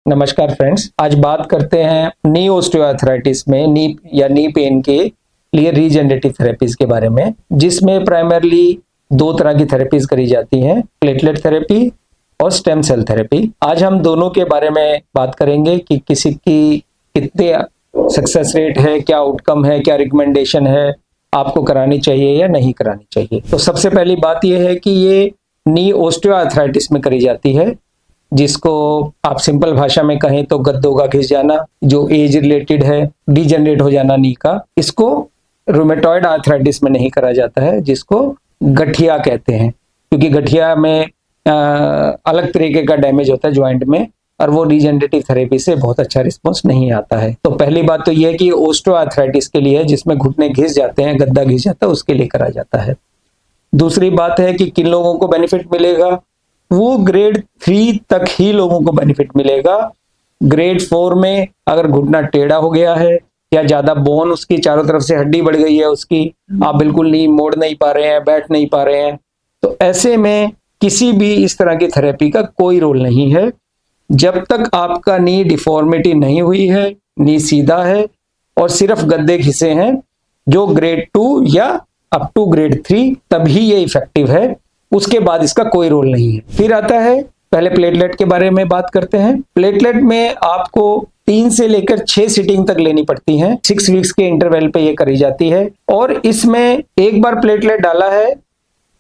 नमस्कार फ्रेंड्स, आज बात करते हैं नी ऑस्टियोआर्थराइटिस में नी पेन के लिए रीजनरेटिव थेरेपीज के बारे में, जिसमें प्राइमरली दो तरह की थेरेपीज करी जाती हैं, प्लेटलेट थेरेपी और स्टेम सेल थेरेपी। आज हम दोनों के बारे में बात करेंगे कि किसी की कितने सक्सेस रेट है, क्या आउटकम है, क्या रिकमेंडेशन है, आपको करानी चाहिए या नहीं करानी चाहिए। तो सबसे पहली बात यह है कि ये नी ऑस्टियोआर्थराइटिस में करी जाती है, जिसको आप सिंपल भाषा में कहें तो गद्दों का घिस जाना, जो एज रिलेटेड है, डिजेनरेट हो जाना नी का। इसको रूमेटॉइड आर्थराइटिस में नहीं करा जाता है, जिसको गठिया कहते हैं, क्योंकि गठिया में अलग तरीके का डैमेज होता है ज्वाइंट में, और वो रीजनरेटिव थेरेपी से बहुत अच्छा रिस्पॉन्स नहीं आता है। तो पहली बात तो यह है कि ऑस्टियोआर्थराइटिस के लिए, जिसमें घुटने घिस जाते हैं, गद्दा घिस जाता है, उसके लिए करा जाता है। दूसरी बात है कि किन लोगों को बेनिफिट मिलेगा, वो ग्रेड 3 तक ही लोगों को बेनिफिट मिलेगा। ग्रेड 4 में अगर घुटना टेढ़ा हो गया है या ज्यादा बोन, उसकी चारों तरफ से हड्डी बढ़ गई है उसकी, आप बिल्कुल नी मोड़ नहीं पा रहे हैं, बैठ नहीं पा रहे हैं, तो ऐसे में किसी भी इस तरह की थेरेपी का कोई रोल नहीं है। जब तक आपका नी डिफॉर्मिटी नहीं हुई है, नी सीधा है और सिर्फ गद्दे घिसे हैं, जो ग्रेड 2 या अप टू ग्रेड 3, तभी ये इफेक्टिव है। उसके बाद इसका कोई रोल नहीं है। फिर आता है, पहले प्लेटलेट के बारे में बात करते हैं। प्लेटलेट में आपको 3 से लेकर 6 सीटिंग तक लेनी पड़ती हैं। 6 वीक्स के इंटरवल पे ये करी जाती है, और इसमें एक बार प्लेटलेट डाला है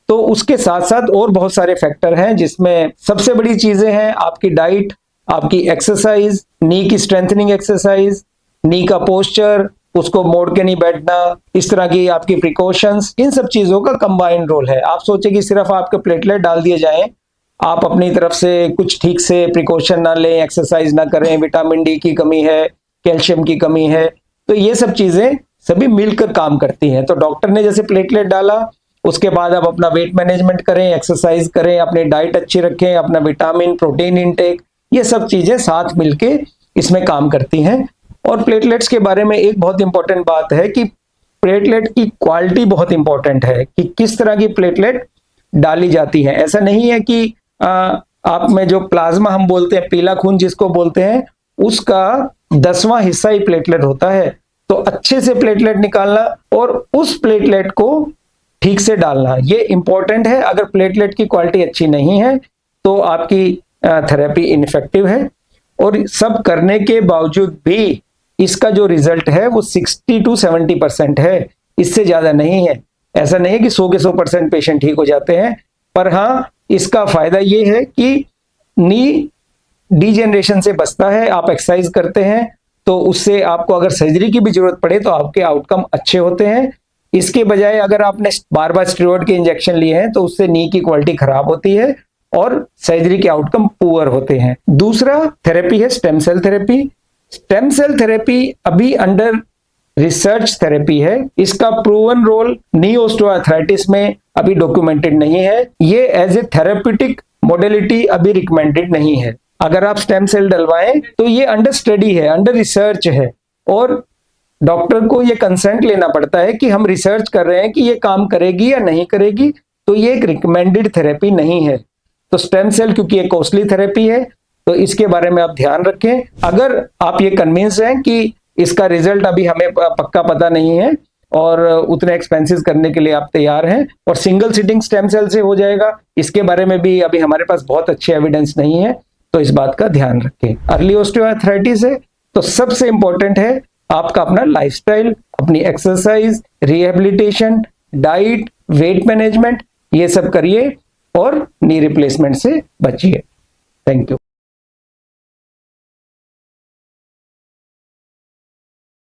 तो उसके साथ साथ और बहुत सारे फैक्टर हैं, जिसमें सबसे बड़ी चीजें हैं आपकी डाइट, आपकी एक्सरसाइज, नी की स्ट्रेंथनिंग एक्सरसाइज, नी का पोस्चर, उसको मोड़ के नहीं बैठना, इस तरह की आपकी प्रिकॉशंस, इन सब चीजों का कंबाइंड रोल है। आप सोचे कि सिर्फ आपके प्लेटलेट डाल दिए जाएं, आप अपनी तरफ से कुछ ठीक से प्रिकॉशन ना लें, एक्सरसाइज ना करें, विटामिन डी की कमी है, कैल्शियम की कमी है, तो ये सब चीजें सभी मिलकर काम करती हैं। तो डॉक्टर ने जैसे प्लेटलेट डाला, उसके बाद आप अपना वेट मैनेजमेंट करें, एक्सरसाइज करें, अपनी डाइट अच्छी रखें, अपना विटामिन प्रोटीन इनटेक, ये सब चीजें साथ मिलके इसमें काम करती हैं। और प्लेटलेट्स के बारे में एक बहुत इंपॉर्टेंट बात है कि प्लेटलेट की क्वालिटी बहुत इंपॉर्टेंट है, कि किस तरह की प्लेटलेट डाली जाती है। ऐसा नहीं है कि आप में जो प्लाज्मा हम बोलते हैं, पीला खून जिसको बोलते हैं, उसका 10वां हिस्सा ही प्लेटलेट होता है। तो अच्छे से प्लेटलेट निकालना और उस प्लेटलेट को ठीक से डालना, ये इंपॉर्टेंट है। अगर प्लेटलेट की क्वालिटी अच्छी नहीं है तो आपकी थेरेपी इनफेक्टिव है। और सब करने के बावजूद भी इसका जो रिजल्ट है वो 60 to 70% है, इससे ज्यादा नहीं है। ऐसा नहीं है कि 100 के 100% पेशेंट ठीक हो जाते हैं, पर हाँ, इसका फायदा ये है कि नी डीजेनरेशन से बचता है। आप एक्सरसाइज करते हैं तो उससे आपको अगर सर्जरी की भी जरूरत पड़े तो आपके आउटकम अच्छे होते हैं। इसके बजाय अगर आपने बार बार स्टेरॉइड के इंजेक्शन लिए हैं तो उससे नी की क्वालिटी खराब होती है और सर्जरी के आउटकम पुअर होते हैं। दूसरा थेरेपी है stem cell therapy. Stem cell therapy अभी अंडर रिसर्च थेरेपी है। इसका प्रूवन रोल नी ऑस्टियोआर्थराइटिस में अभी डॉक्यूमेंटेड नहीं है। ये एज ए थेरेप्यूटिक मॉडलिटी अभी रिकमेंडेड नहीं है। अगर आप स्टेम सेल डलवाएं तो ये अंडर स्टडी है, अंडर रिसर्च है, और डॉक्टर को ये कंसेंट लेना पड़ता है कि हम रिसर्च कर रहे हैं कि ये काम करेगी या नहीं करेगी, तो ये एक रिकमेंडेड थेरेपी नहीं है। तो स्टेम सेल क्योंकि एक कॉस्टली थेरेपी है, तो इसके बारे में आप ध्यान रखें। अगर आप ये कन्विंस हैं कि इसका रिजल्ट अभी हमें पक्का पता नहीं है और उतने एक्सपेंसेस करने के लिए आप तैयार हैं और सिंगल सिटिंग स्टेम सेल से हो जाएगा, इसके बारे में भी अभी हमारे पास बहुत अच्छे एविडेंस नहीं है, तो इस बात का ध्यान रखें। अर्ली ऑस्टियोआर्थराइटिस है तो सबसे इंपॉर्टेंट है आपका अपना लाइफस्टाइल, अपनी exercise, rehabilitation, diet, weight management, ये सब करिए और नी रिप्लेसमेंट से बचिए। Thank you.